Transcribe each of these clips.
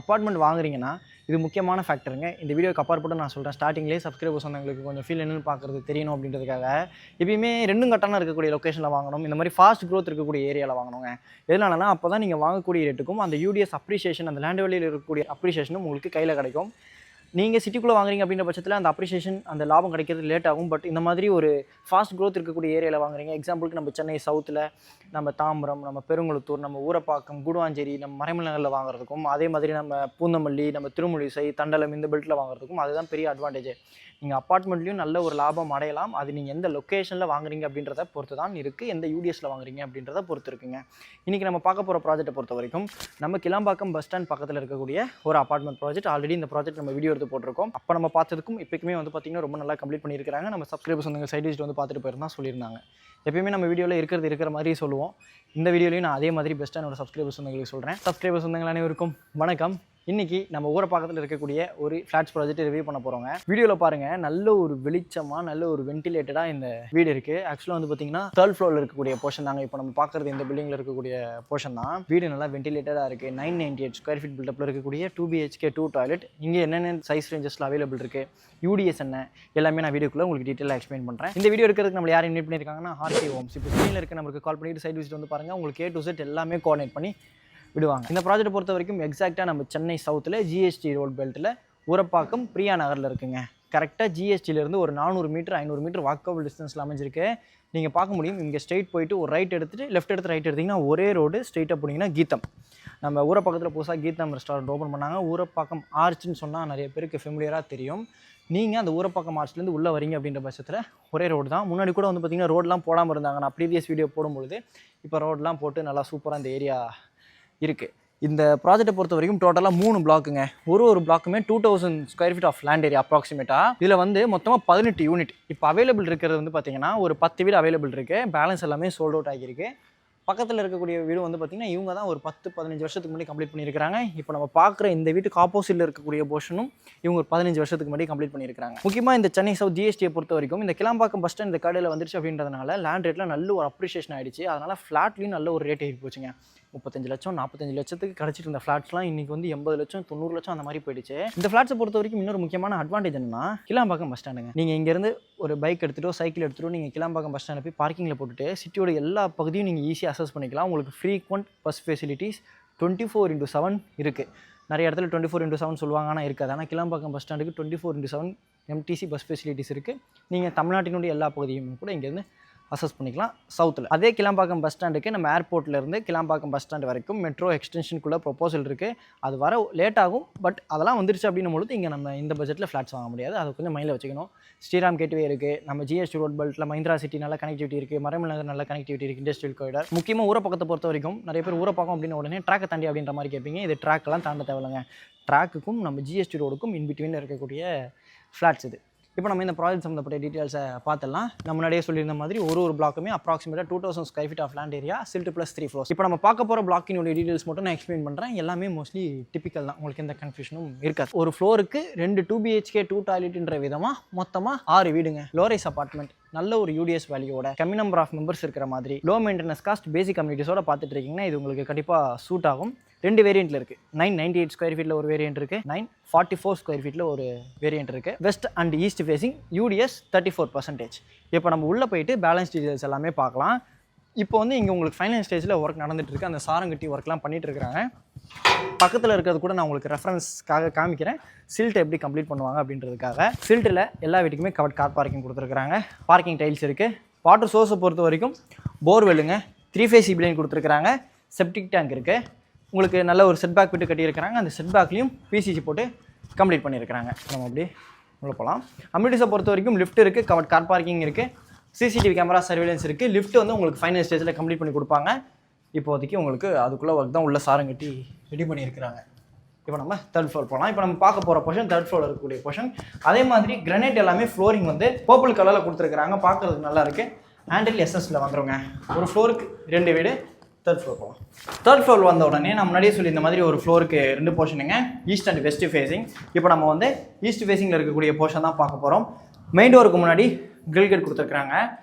Apartment வாங்குறீங்கன்னா இது முக்கியமான ஃபேக்டருங்க. இந்த வீடியோக்கு அப்பாற்பட்டு நான் சொல்கிறேன். ஸ்டார்டிங்லேயே சப்ஸ்கிரைபர்ஸ் வந்தவங்களுக்கு கொஞ்சம் ஃபீல் என்னென்னு பார்க்குறது தெரியணும் அப்படின்றதுக்காக எப்பயுமே 2 கட்டணம் இருக்கக்கூடிய லொக்கேஷனில் வாங்கணும். இந்த மாதிரி ஃபாஸ்ட் க்ரோத் இருக்கக்கூடிய ஏரியாவில் வாங்கணுங்க. எதனாலனா அப்போ தான் நீங்கள் வாங்கக்கூடிய ரேட்டுக்கும் அந்த யூடிஎஸ் அப்ரிஷியேஷன், அந்த லேண்ட் வேல்யூவில் இருக்கக்கூடிய அப்ரிஷியேஷனும் உங்களுக்கு கையில் கிடைக்கும். நீங்கள் சிட்டிக்குள்ளே வாங்குறீங்க அப்படின்ற பட்சத்தில் அந்த அப்ரிஷியேஷன், அந்த லாபம் கிடைக்கிறது லேட் ஆகும். பட் இந்த மாதிரி ஒரு ஃபாஸ்ட் க்ரோத் இருக்கக்கூடிய ஏரியாவில் வாங்குறீங்க. எக்ஸாம்பிளுக்கு நம்ம சென்னை சவுத்தில், நம்ம தாம்பரம், நம்ம பெருங்குளத்தூர், நம்ம ஊரப்பாக்கம், கூடுவாஞ்சேரி, நம்ம மறைமலைகளில் வாங்குறதுக்கும், அதே மாதிரி நம்ம பூந்தமல்லி, நம்ம திருமொழிசை, தண்டலம் இந்த பெல்ட்டில் வாங்குறதுக்கும் அதுதான் பெரிய அட்வான்டேஜ். நீங்கள் அப்பார்ட்மெண்ட்லேயும் நல்ல ஒரு லாபம் அடையலாம். அது நீங்கள் எந்த லொக்கேஷனில் வாங்குறீங்க அப்படின்றத பொறுத்து தான் இருக்குது. எந்த யூடிஎஸில் வாங்குறீங்க அப்படின்றத பொறுத்து இருக்குங்க. இன்றைக்கி நம்ம பார்க்க போகிற ப்ராஜெக்ட்டை பொறுத்த வரைக்கும் நம்ம கிளாம்பாக்கம் பஸ் ஸ்டாண்ட் பக்கத்தில் இருக்கக்கூடிய ஒரு அப்பார்ட்மெண்ட் ப்ராஜெக்ட். ஆல்ரெடி இந்த ப்ராஜெக்ட் நம்ம வீடியோ எடுத்து போட்டிருக்கோம். அப்போ நம்ம பார்த்ததுக்கும் இப்போக்குமே வந்து பார்த்திங்கன்னா ரொம்ப நல்லா கம்ப்ளீட் பண்ணியிருக்காங்க. நம்ம சப்ஸ்கிரைபர்ஸ் வந்து சைட் விசிட் வந்து பார்த்துட்டு போயிருந்தா சொல்லியிருந்தாங்க. எப்பயுமே நம்ம வீடியோவில் இருக்கிற மாதிரி சொல்லுவோம். இந்த வீடியோலையும் நான் அதே மாதிரி பெஸ்ட்டாக என்னோட சப்ஸ்கிரைபர்ஸ் வந்து சொல்கிறேன். சப்ஸ்கிரைபர்ஸ் வந்தவங்க அனைவருக்கும் வணக்கம். இன்றைக்கி நம்ம ஊரப்பாக்கத்தில் இருக்கக்கூடிய ஒரு ஃப்ளாட்ஸ் ப்ராஜெக்ட் ரிவ்யூ பண்ண போகிறோங்க. வீடியோவில் பாருங்கள், நல்ல ஒரு வெளிச்சமாக, நல்ல ஒரு வென்டிலேட்டடாக இந்த வீடு இருக்குது. ஆக்சுவலாக வந்து பார்த்திங்கன்னா 3rd ஃப்ளோரில் இருக்கக்கூடிய போர்ஷன் தாங்க இப்போ நம்ம பார்க்குறது. இந்த பில்டிங்கில் இருக்கக்கூடிய போர்ஷன் தான். வீடு நல்லா வென்டிலேட்டடாக இருக்குது. 998 ஸ்கொயர் ஃபீட் பில்டப்பில் இருக்கக்கூடிய 2 BHK 2 டாய்லெட். இங்கே என்னென்ன சைஸ் ரேஞ்சஸில் அவைலபிள் இருக்குது, யூடிஎஸ் என்ன, எல்லாமே நான் வீடியோக்குள்ளே உங்களுக்கு டீட்டெயிலாக எக்ஸ்பிளைன் பண்ணுறேன். இந்த வீடியோ இருக்கிறதுக்கு நம்ம யார் இன்வைட் பண்ணியிருக்காங்கன்னா ஆர்கே ஹோம்ஸ். இப்போ ஸ்க்ரீனில் இருக்க நமக்கு கால் பண்ணிட்டு சைட் விசிட் வந்து பாருங்கள். உங்களுக்கு A to Z எல்லாமே கோஆர்டினேட் பண்ணி விடுவாங்க. இந்த ப்ராஜெக்ட் பொறுத்த வரைக்கும் எக்ஸாக்டாக நம்ம சென்னை சவுத்தில் ஜிஎஸ்டி ரோட் பெல்ட்டில் ஊரப்பாக்கம் பிரியா நகரில் இருக்குங்க. கரெக்டாக ஜிஎஸ்டியிலேருந்து ஒரு 400 மீட்டர் 500 மீட்டர் வாக்கபிள் டிஸ்டன்ஸில் அமைஞ்சிருக்கு. நீங்கள் பார்க்க முடியும். இங்கே ஸ்ட்ரெயிட் போயிட்டு ஒரு ரைட் எடுத்துகிட்டு லெஃப்ட் எடுத்து ரைட் எடுத்திங்கன்னா ஒரே ரோடு ஸ்ட்ரெயிட்டாக போனீங்கன்னா கீதம். நம்ம ஊரப்பாக்கத்தில் புதுசாக கீதம் ரெஸ்டாரண்ட் ஓப்பன் பண்ணாங்க. ஊரப்பாக்கம் ஆர்ச்சுன்னு சொன்னால் நிறைய பேருக்கு ஃபெமிலியராக தெரியும். நீங்கள் அந்த ஊரப்பாக்கம் ஆர்ச்லேருந்து உள்ளே வரீங்க அப்படின்ற பட்சத்தில் ஒரே ரோடு தான். முன்னாடி கூட வந்து பார்த்திங்கன்னா ரோடெலாம் போடாமல் இருந்தாங்க. நான் ப்ரீவியஸ் வீடியோ போடும்பொழுது இப்போ ரோடெலாம் போட்டு நல்லா சூப்பராக இந்த ஏரியா இருக்குது. இந்த ப்ராஜெக்ட்டை பொறுத்த வரைக்கும் டோட்டலாக 3 பிளாக்குங்க. ஒரு பிளாக்குமே 2000 square feet of land area அப்ராக்சிமேட்டாக. இதில் வந்து மொத்தமாக 18 யூனிட். இப்போ அவைலபிள் இருக்கிறது வந்து பார்த்திங்கன்னா ஒரு 10 வீடு அவைலபிள் இருக்குது. பேலன்ஸ் எல்லாமே சோல்ட் அவுட் ஆகியிருக்கு. பக்கத்தில் இருக்கக்கூடிய வீடு வந்து பார்த்திங்கன்னா இவங்க தான் ஒரு 10-15 வருஷத்துக்கு முன்னாடி கம்ப்ளீட் பண்ணியிருக்காங்க. இப்போ நம்ம பார்க்குற இந்த வீட்டுக்கு ஆப்போசிட்டில் இருக்கக்கூடிய போர்ஷனும் இவங்க ஒரு 15 வருஷத்துக்கு முன்னாடி கம்ப்ளீட் பண்ணியிருக்காங்க. முக்கியமாக இந்த சென்னை சவுத் ஜிஎஸ்டியை பொறுத்த வரைக்கும் இந்த கிளாம்பாக்கம் பஸ் ஸ்டாண்ட் இந்த கடையில் வந்துருச்சு அப்படின்றதுனால லேண்ட் ரேட்டில் நல்ல ஒரு அப்ரிஷியேஷன் ஆகிடுச்சு. அதனால் ஃப்ளாட்லேயும் நல்ல ஒரு ரேட் ஏறி போச்சுங்க. 35 லட்சம் 45 லட்சத்துக்கு கிடச்சிட்டு இருந்த ஃப்ளாட்ஸ்லாம் இன்றைக்கி வந்து 80 லட்சம் 90 லட்சம் அந்த மாதிரி போயிடுச்சு. இந்த ஃப்ளாட்ஸை பொறுத்த வரைக்கும் இன்னொரு முக்கியமான அட்வான்டேஜ் என்னன்னா கிளாம்பாக்கம் பஸ் ஸ்டாண்டுங்க. நீங்கள் இங்கேருந்து ஒரு பைக் எடுத்துகிட்டோ சைக்கிள் எடுத்துகிட்டோ நீங்கள் கிளாம்பாக்கம் பஸ் ஸ்டாண்டை போய் பார்க்கிங்கில் போட்டுட்டு சிட்டியோட எல்லா பகுதியும் நீங்கள் ஈஸியாக அசஸ் பண்ணிக்கலாம். உங்களுக்கு ஃப்ரீக்வெண்ட் பஸ் ஃபெசிலிட்டிஸ் 24/7 இருக்குது. நிறைய இடத்துல 24/7 சொல்லுவாங்க, ஆனால் இருக்காது. ஆனால் கிளாம்பாக்கம் பஸ் ஸ்டாண்டுக்கு 24/7 MTC பஸ் ஃபெசிலிட்டிஸ் இருக்குது. நீங்கள் தமிழ்நாட்டினுடைய எல்லா பகுதியும் கூட இங்கேருந்து அசஸ் பண்ணிக்கலாம் சவுத்தில். அதே கிளாம்பாக்கம் பஸ் ஸ்டாண்டுக்கு நம்ம ஏர்போர்ட்லேருந்து கிளாம்பாக்கம் பஸ் ஸ்டாண்ட் வரைக்கும் மெட்ரோ எக்ஸ்டென்ஷனுக்குள்ளே ப்ரொப்போசல் இருக்குது. அது வர லேட் ஆகும். பட் அதெல்லாம் வந்துருச்சு அப்படின்னும் பொழுது இங்கே நம்ம இந்த பட்ஜெட்டில் ஃப்ளாட்ஸ் வாங்க முடியாது. அதை கொஞ்சம் மைண்டில் வச்சுக்கணும். ஸ்ரீராம் கேட்வே இருக்குது. நம்ம ஜிஎஸ்டி ரோட் பெல்ட்டில் மஹிந்திரா சிட்டி நல்ல கனெக்டிவிட்டி இருக்குது. மறைமலை நகர் நல்ல கனெக்டிவிட்டி இருக்குது. Industrial corridor. முக்கியமாக ஊரப்பக்கத்தை பொறுத்த வரைக்கும் நிறைய பேர் ஊரப்பாக்கம் அப்படின்னு உடனே ட்ராக்கை தாண்டி அப்படின்ற மாதிரி கேட்பீங்க. இது ட்ராக்கெல்லாம் தாண்ட தேவையில்லைங்க. ட்ராக்குக்கும் நம்ம ஜிஎஸ்டி ரோடுக்கும் இன்பிட்வீனில் இருக்கக்கூடிய ஃப்ளாட்ஸ் இது. இப்போ நம்ம இந்த ப்ராஜெக்ட் சம்மந்தப்பட்ட டீட்டெயில்ஸை பார்த்துலாம். நம்ம முன்னாடியே சொல்லியிருந்த மாதிரி ஒரு பிளாக்குமே அப்ராக்சிமேட்டாக 2000 square feet of land area, stilt plus 3 floors. இப்போ நம்ம பார்க்க போகிற பிளாக்கினுடைய டீட்டெயில்ஸ் மட்டும் நான் எக்ஸ்பிளைன் பண்ணுறேன். எல்லாமே மோஸ்ட்லி டிப்பிக்கல் தான். உங்களுக்கு எந்த கன்ஃபியூஷனும் இருக்காது. ஒரு ஃப்ளோருக்கு 2 BHK 2 டாய்லெட்ன்ற விதமாக மொத்தமாக 6 வீடுங்க. லோரைஸ் அப்பார்ட்மெண்ட். நல்ல ஒரு யூடிஎஸ் வேல்யூவோட, கம்மி நம்பர் ஆஃப் மெம்பர்ஸ் இருக்கிற மாதிரி, லோ மெயின்டெனன்ஸ் காஸ்ட், பேசிக் கம்யூனிட்டிஸோட பார்த்துட்டு இருக்கீங்கன்னா இது உங்களுக்கு கண்டிப்பாக சூட் ஆகும். 2 வேரியண்ட்டில் இருக்குது. 998 ஸ்கொயர் ஃபீட்டில் ஒரு வேரியண்ட் இருக்குது. 944 ஸ்கொயர் ஃபீட்டில் ஒரு வேரியண்ட் இருக்குது. West and east facing, UDS 34%. இப்போ நம்ம உள்ளே போயிட்டு பேலன்ஸ் டீட்டெயில்ஸ் எல்லாமே பார்க்கலாம். இப்போ வந்து இங்கே உங்களுக்கு ஃபைனல் ஸ்டேஜில் ஒர்க் நடந்துட்டு இருக்குது. அந்த சாரங்கட்டி ஒர்க்லாம் பண்ணிட்டு இருக்கிறாங்க. பக்கத்தில் இருக்கிறது கூட நான் உங்களுக்கு ரெஃபரன்ஸ்க்காக காமிக்கிறேன். சில்ட் எப்படி கம்ப்ளீட் பண்ணுவாங்க அப்படின்றதுக்காக. சில்ட்டில் எல்லா வீட்டுக்குமே கவர்ட் கார் பார்க்கிங் கொடுத்துருக்குறாங்க. பார்க்கிங் டைல்ஸ் இருக்குது. வாட்டர் சோர்ஸை பொறுத்த வரைக்கும் போர்வெல்லுங்க. 3 ஃபேஸ் லைன் கொடுத்துருக்குறாங்க. செப்டிக் டேங்க் இருக்குது. உங்களுக்கு நல்ல ஒரு செட் பேக் விட்டு கட்டியிருக்கிறாங்க. அந்த செட் பேக்லேயும் பிசிசி போட்டு கம்ப்ளீட் பண்ணியிருக்கிறாங்க. நம்ம அப்படி உள்ள போகலாம். அம்யூனிட்டிஸை பொறுத்த வரைக்கும் லிஃப்ட் இருக்குது. கவர்ட் கார் பார்க்கிங் இருக்குது. CCTV கேமரா சர்வேலன்ஸ் இருக்குது. லிஃப்ட் வந்து உங்களுக்கு ஃபைனல் ஸ்டேஜில் கம்ப்ளீட் பண்ணி கொடுப்பாங்க. இப்போதைக்கு உங்களுக்கு அதுக்குள்ளே ஒர்க் தான் உள்ள சாரம் கட்டி ரெடி பண்ணியிருக்கிறாங்க. இப்போ நம்ம 3rd ஃப்ளோர் போகலாம். இப்போ நம்ம பார்க்க போகிற போர்ஷன் 3rd ஃப்ளோரில் இருக்கக்கூடிய போர்ஷன். அதே மாதிரி கிரானைட் எல்லாமே ஃப்ளோரிங் வந்து பர்பிள் கலரில் கொடுத்துருக்குறாங்க. பார்க்குறதுக்கு நல்லா இருக்குது. ஹேண்டில் எஸ்எஸ்ல வந்துடுங்க. ஒரு ஃப்ளோருக்கு 2 வீடு. 3rd ஃப்ளோர் போகலாம். 3rd ஃப்ளோர் வந்த உடனே நம்ம முன்னாடியே சொல்லி இந்த மாதிரி ஒரு ஃப்ளோருக்கு 2 போர்ஷனுங்க. East and west facing. இப்போ நம்ம வந்து ஈஸ்ட் ஃபேஸிங்கில் இருக்கக்கூடிய போர்ஷன் தான் பார்க்க போகிறோம். மெயின் டோருக்கு முன்னாடி கிரில் கேட் கொடுத்துருக்குறாங்க.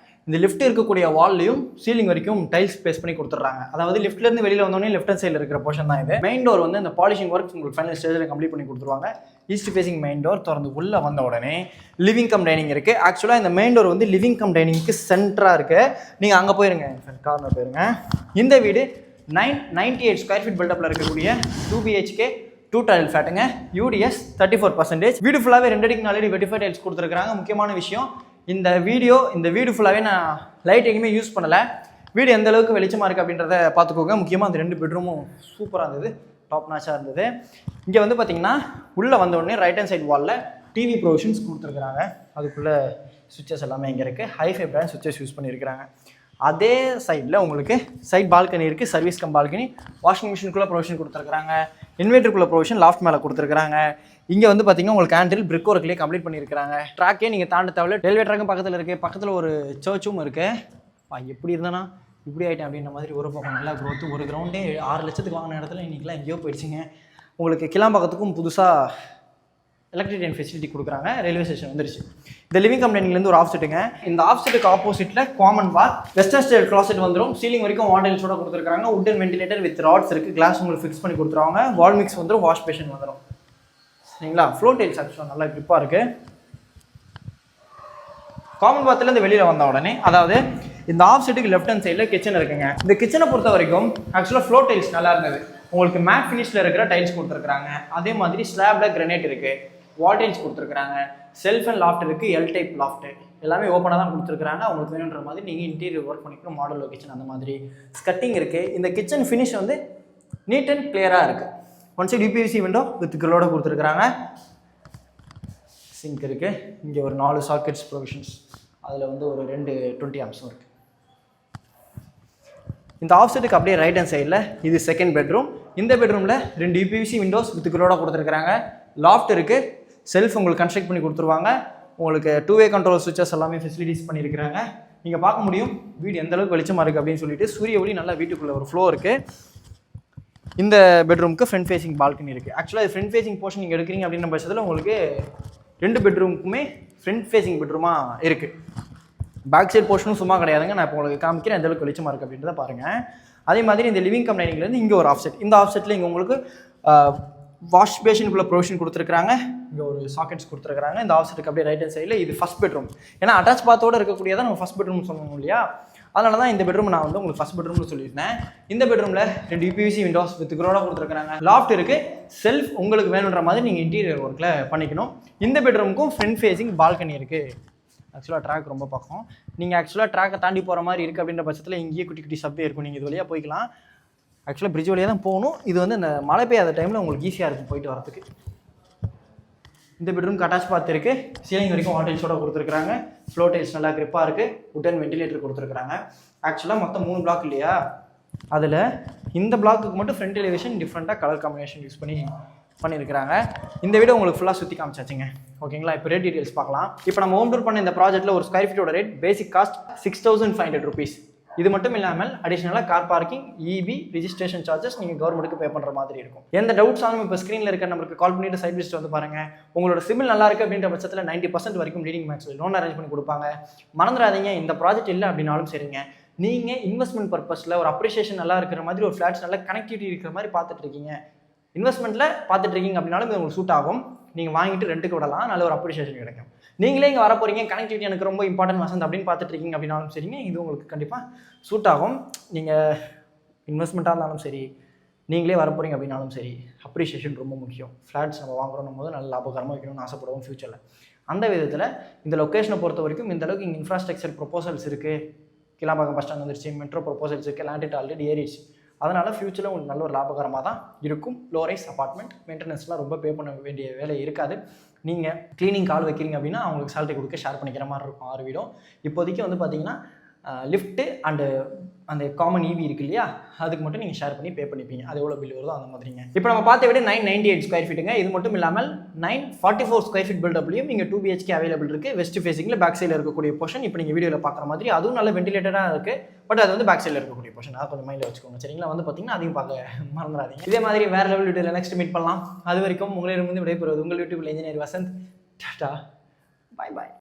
இந்த லிஃப்ட் இருக்கக்கூடிய வால்லையும் சீலிங் வரைக்கும் டைல்ஸ் பேஸ் பண்ணி கொடுத்துட்றாங்க. அதாவது லிஃப்ட்லேருந்து வெளியில் வந்தோடனே லெஃப்ட் ஹேண்ட் சைடில் இருக்கிற போர்ஷன் தான் இது. மெயின் டோர் வந்து இந்த பாலிஷிங் ஒர்க் உங்களுக்கு ஃபைனல் ஸ்டேஜில் கம்ப்ளீட் பண்ணி கொடுத்துருவாங்க. ஈஸ்ட் ஃபேசிங் மெயின் டோர் திறந்து உள்ளே வந்த உடனே லிவிங் கம் டைனிங் இருக்குது. ஆக்சுவலாக இந்த மெயின் டோர் வந்து லிவிங் கம் டைனிங்க்கு சென்டராக இருக்குது. நீங்கள் அங்கே போயிருங்க, கார்னர் போயிருங்க. இந்த வீடு 998 ஸ்கொயர் ஃபீட் பில்டப்பில் இருக்கக்கூடிய 2 BHK 2 டைல் ஃபிளாட்டுங்க. UDS 34%. வீடு ஃபுல்லாகவே 2 அடிக்கு 4 அடி வெட்டிஃபை டைல்ஸ் கொடுத்துருக்காங்க. முக்கியமான விஷயம், இந்த வீடு ஃபுல்லாகவே நான் லைட் எங்கேயுமே யூஸ் பண்ணலை. வீடு எந்த அளவுக்கு வெளிச்சமாக இருக்குது அப்படின்றத பார்த்துக்கோங்க. முக்கியமாக அந்த 2 பெட்ரூமும் சூப்பராக இருந்தது, டாப் நாச்சாக இருந்தது. இங்கே வந்து பார்த்தீங்கன்னா உள்ளே வந்த உடனே ரைட் ஹேண்ட் சைட் வாலில் டிவி ப்ரொவிஷன்ஸ் கொடுத்துருக்குறாங்க. அதுக்குள்ளே சுவிச்சஸ் எல்லாமே இங்கே இருக்குது. ஹைஃபை பிராண்ட் சுவிச்சஸ் யூஸ் பண்ணியிருக்கிறாங்க. அதே சைடில் உங்களுக்கு சைட் பால்கனி இருக்குது, சர்வீஸ் கம் பால்கனி, வாஷிங் மிஷினுக்குள்ளே ப்ரொவிஷன் கொடுத்துருக்காங்க, இன்வெர்ட்டருக்குள்ளே ப்ரொவிஷன் லாஃப்ட் மேலே கொடுத்துருக்காங்க. இங்கே வந்து பார்த்தீங்கன்னா உங்களுக்கு கேண்டில் பிரிக் ஒர்க்லேயே கம்ப்ளீட் பண்ணியிருக்காங்க. ட்ராக்கே நீங்கள் தாண்ட தேவையில்ல. ரயில்வே ட்ராக்கும் பக்கத்தில் இருக்குது, பக்கத்தில் ஒரு சர்ச்சும் இருக்குது. எப்படி இருந்தேன்னா இப்படி ஆகிட்டேன் அப்படின்ற மாதிரி ஒரு பக்கம் நல்லா க்ரோத்து. ஒரு கிரவுண்டே 6 லட்சத்துக்கு வாங்கின இடத்துல இன்றைக்கெலாம் எங்கேயோ போயிடுச்சுங்க. உங்களுக்கு கிளாம்பாக்கத்துக்கும் புதுசாக எலக்ட்ரிக் ஃபெசிலிட்டி கொடுக்குறாங்க. ரயில்வே ஸ்டேஷன் வந்துருச்சு. இந்த லிவிங் கம்பெனிலேருந்து ஒரு ஆஃப் செட்டுங்க. இந்த ஆஃப் செட்டுக்கு ஆப்போசிட்டில் காமன் பார், வெஸ்டர்ன் ஸ்டைல் கிளாசெட் வந்துடும். சீலிங் வரைக்கும் வால்டைல்ஸோட கொடுத்துருக்காங்க. உட்டன் வென்டிலேட்டர் வித் ராட்ஸ் இருக்குது. கிளாஸ் உங்களுக்கு ஃபிக்ஸ் பண்ணி கொடுத்துருவாங்க. வால் மிக்ஸ் வந்துடும், வாஷ் பேஷன் வந்துடும். சரிங்களா? ஃப்ளோர் டைல்ஸ் ஆக்சுவலாக நல்லா க்ரிப்பாக இருக்குது. காமன் பாத்துலேருந்து வெளியில் வந்த உடனே, அதாவது இந்த ஆஃப் செட்டுக்கு லெஃப்ட் ஹேண்ட் சைடில் கிச்சன் இருக்குங்க. இந்த கிச்சனை பொறுத்த வரைக்கும் ஆக்சுவலாக ஃப்ளோர் டைல்ஸ் நல்லா இருந்தது. உங்களுக்கு மேட் ஃபினிஷில் இருக்கிற டைல்ஸ் கொடுத்துருக்காங்க. அதே மாதிரி ஸ்லாப்ல கிரனைட் இருக்குது, வால் டைல்ஸ் கொடுத்துருக்காங்க. செல்ஃப் அண்ட் லாஃப்ட் இருக்குது, எல் டைப் லாஃப்ட் எல்லாமே ஓப்பனாக தான் கொடுத்துருக்காங்க. உங்களுக்கு வேணுன்ற மாதிரி நீங்கள் இன்டீரியர் ஒர்க் பண்ணிக்கணும். மாடல் லொகேஷன் அந்த மாதிரி ஸ்கட்டிங் இருக்குது. இந்த கிச்சன் ஃபினிஷ் வந்து நீட் அண்ட் கிளியராக இருக்குது. One side UPVC window with கிரில்லோட கொடுத்துருக்குறாங்க. சிங்க் இருக்குது. இங்கே ஒரு 4 சாக்கெட்ஸ் ப்ரொவிஷன்ஸ், அதில் வந்து ஒரு 2 20 ஆம்ஸும் இருக்குது. இந்த ஆஃப் செட்டுக்கு அப்படியே ரைட் ஹேண்ட் சைடில் இது செகண்ட் பெட்ரூம். இந்த பெட்ரூமில் 2 UPVC விண்டோஸ் வித் கிரில்லோட கொடுத்துருக்குறாங்க. லாஃப்ட் இருக்குது. செல்ஃப் உங்களுக்கு கன்ஸ்ட்ரக்ட் பண்ணி கொடுத்துருவாங்க. உங்களுக்கு 2-வே கண்ட்ரோல் சுவிச்சஸ் எல்லாமே ஃபெசிலிட்டிஸ் பண்ணியிருக்கிறாங்க. நீங்கள் பார்க்க முடியும் வீடு எந்த அளவுக்கு வெளிச்சமாக இருக்குது அப்படின்னு சொல்லிட்டு. சூரிய ஒளி நல்லா வீட்டுக்குள்ளே ஒரு ஃப்ளோ இருக்குது. இந்த பெட்ரூமுக்கு ஃப்ரண்ட் ஃபேசிங் பால்கனி இருக்குது. ஆக்சுவலாக ஃப்ரண்ட் ஃபேசிங் போர்ஷன் நீங்கள் எடுக்கிறீங்க அப்படின்ற பட்சத்தில் உங்களுக்கு 2 பெட்ரூமுக்குமே ஃப்ரண்ட் ஃபேசிங் பெட்ரூமாக இருக்குது. பேக் சைட் போர்ஷனும் சும்மா கிடையாதுங்க. நான் இப்போ உங்களுக்கு காமிக்கிறேன் எந்த அளவுக்கு வெளிச்சமாக இருக்குது அப்படின்றத பாருங்கள். அதே மாதிரி இந்த லிவிங் கம் டைனிங்லேருந்து இங்கே ஒரு ஆஃப் செட். இந்த ஆஃப் செட்டில் இங்கே உங்களுக்கு வாஷ் பேஷனுக்குள்ள ப்ரொவிஷன் கொடுத்துருக்காங்க. இங்கே ஒரு சாக்கெட்ஸ் கொடுத்துருக்காங்க. இந்த ஆஃப் செட்டுக்கு அப்படியே ரைட் ஹேண்ட் சைடில் இது ஃபஸ்ட் பெட்ரூம். ஏன்னா அட்டாச் பாத்தோடு இருக்கக்கூடியதான் நம்ம ஃபஸ்ட் பெட்ரூம் சொல்லணும் இல்லையா? அதனால தான் இந்த பெட்ரூம் நான் வந்து உங்களுக்கு ஃபஸ்ட் பெட்ரூம்னு சொல்லியிருந்தேன். இந்த பெட்ரூமில் 2 UPVC விண்டோஸ் வித் கிரோட கொடுத்துருக்காங்க. லாஃப்ட் இருக்குது. செல்ஃப் உங்களுக்கு வேணுன்ற மாதிரி நீங்கள் இன்டீரியர் ஒர்க்கில் பண்ணிக்கணும். இந்த பெட்ரூமுக்கும் ஃப்ரண்ட் ஃபேசிங் பால்கனி இருக்குது. ஆக்சுவலாக ட்ராக் ரொம்ப பக்கம். நீங்கள் ஆக்சுவலாக ட்ராக்கை தாண்டி போகிற மாதிரி இருக்குது அப்படின்ற பட்சத்தில் இங்கேயே குட்டி குட்டி சப்வே இருக்கும். நீங்கள் இது வழியாக போய்க்கலாம். ஆக்சுவலாக பிரிட்ஜ் வழியாக தான் போகணும். இது வந்து இந்த மழை பெய்யாத டைமில் உங்களுக்கு ஈஸியாக இருக்கும் போயிட்டு வரதுக்கு. இந்த பெட்ரூம் அட்டாச் பாத் இருக்குது. சீலிங் வரைக்கும் வால் டைல்ஸோட கொடுத்துருக்காங்க. ஃப்ளோர் டைல்ஸ் நல்லா கிரிப்பாக இருக்குது. உட்டன் வென்டிலேட்டர் கொடுத்துருக்காங்க. ஆக்சுவலாக மொத்தம் 3 பிளாக் இல்லையா? அதில் இந்த பிளாக்குக்கு மட்டும் ஃப்ரண்ட் எலிவேஷன் டிஃப்ரெண்ட்டாக கலர் காம்பினேஷன் யூஸ் பண்ணியிருக்கிறாங்க. இந்த வீடியோ உங்களுக்கு ஃபுல்லாக சுற்றி காமிச்சாச்சுங்க. ஓகேங்களா? இப்போ ரேட் டீட்டெயில்ஸ் பார்க்கலாம். இப்போ நம்ம ஹோம் டூர் பண்ண இந்த ப்ராஜெக்ட்டில் ஒரு ஸ்கொயர் ஃபீட்டோட ரேட் பேசிக் காஸ்ட் 6500 rupees. இது மட்டும் இல்லாமல் அடிஷனலாக car parking, EB registration charges நீங்கள் கவர்மெண்ட்டுக்கு பே பண்ணுற மாதிரி இருக்கும். எந்த டவுட்ஸ் ஆனாலும் இப்போ ஸ்க்ரீனில் இருக்க நம்மளுக்கு கால் பண்ணிட்டு சைட் விசிட் வந்து பாருங்கள். உங்களோட சிபில் நல்லா இருக்குது அப்படின்ற பட்சத்தில் 90% வரைக்கும் லீடிங் மேக்ஸில் லோன் அரேஞ்ச் பண்ணி கொடுப்பாங்க. மறந்துடாதீங்க, இந்த ப்ராஜெக்ட் இல்லை அப்படின்னாலும் சரிங்க, நீங்கள் இன்வெஸ்ட்மெண்ட் பர்பஸில் ஒரு அப்ரிஷியேஷன் நல்லா இருக்கிற மாதிரி, ஒரு ஃப்ளாட்ஸ் நல்லா கனெக்டிவிட்டி இருக்கிற மாதிரி பார்த்துட்டு இருக்கீங்க, இன்வெஸ்ட்மெண்ட்டில் பார்த்துட்டு இருக்கீங்க அப்படின்னாலும் இது உங்களுக்கு சூட் ஆகும். நீங்கள் வாங்கிட்டு ரெண்டுக்கு விடலாம், நல்ல ஒரு அப்ரிஷியேஷன் கிடைக்கும். நீங்களே இங்கே வர போகிறீங்க, கனெக்டிவிட்டி எனக்கு ரொம்ப இம்பார்ட்டன்ட் வசந்த் அப்படின்னு பார்த்துட்டு இருக்கீங்க அப்படின்னாலும் சரிங்க, இது உங்களுக்கு கண்டிப்பாக சூட் ஆகும். நீங்கள் இன்வெஸ்ட்மெண்ட்டாக இருந்தாலும் சரி, நீங்களே வர போகிறீங்க அப்படின்னாலும் சரி, அப்ரிஷியேஷன் ரொம்ப முக்கியம். ஃப்ளாட்ஸ் நம்ம வாங்குறோம் போது நல்ல லாபகரமாக வைக்கணும்னு ஆசைப்படுவோம் ஃபியூச்சரில். அந்த விதத்தில் இந்த லொக்கேஷனை பொறுத்த வரைக்கும் இந்த அளவுக்கு இங்கே இன்ஃப்ராஸ்ட்ரக்சர் ப்ரொபோசல்ஸ் இருக்குது. கிளாம்பாக்கம் பஸ் ஸ்டாண்ட் வந்துருச்சு, மெட்ரோ ப்ரொபோசல்ஸ் இருக்குது, லேண்ட் ஆல்ரெடி ஏறிடுச்சு. அதனால் ஃபியூச்சரில் உங்களுக்கு நல்ல ஒரு லாபகரமாக தான் இருக்கும். லோ ரைஸ் அப்பார்ட்மெண்ட், மெயின்டெனன்ஸ்லாம் ரொம்ப பே பண்ண வேண்டிய வேலை இருக்காது. நீங்கள் க்ளீனிங் கால் வைக்கிறீங்க அப்படின்னா அவங்களுக்கு சேலரி கொடுக்க ஷேர் பண்ணிக்கிற மாதிரி இருக்கும் 6 வீடும். இப்போதைக்கு வந்து பார்த்தீங்கன்னா லிஃப்ட்டு அண்டு அந்த காமன் EV இருக்கு இல்லையா, அதுக்கு மட்டும் நீங்கள் ஷேர் பண்ணி பே பண்ணிப்பீங்க. அது எவ்வளோ பில் வருதோ அந்த மாதிரிங்க. இப்போ நம்ம பார்த்த விட 998 ஸ்கொயர் ஃபீட்டுங்க. இது மட்டும் இல்லாமல் 944 ஸ்கொயர் ஃபீட் பில்டப்லையும் இங்கே 2 BHK அவைலபிள் இருக்குது. வெஸ்ட் ஃபேசிங்கில் பேக் சைடில் இருக்கக்கூடிய போர்ஷன் இப்போ நீங்கள் வீடியோவில் பார்க்குற மாதிரி அதுவும் நல்ல வென்டிலேட்டடாக இருக்குது. பட் அது வந்து பேக் சைடில் இருக்கக்கூடிய போர்ஷன், அதை கொஞ்சம் மைண்டில் வச்சுக்கோங்க. சரிங்களா? வந்து பார்த்தீங்கன்னா அதையும் பார்க்க மறந்துடாதீங்க. இதே மாதிரி வேறு லெவல் வீடியோவில் நெக்ஸ்ட் மீட் பண்ணலாம். அது வரைக்கும் உங்களிடமிருந்து விடைபெறுவது உங்கள் யூடியூப்ல இன்ஜினியர் வசந்த். டாடா, பாய் பாய்.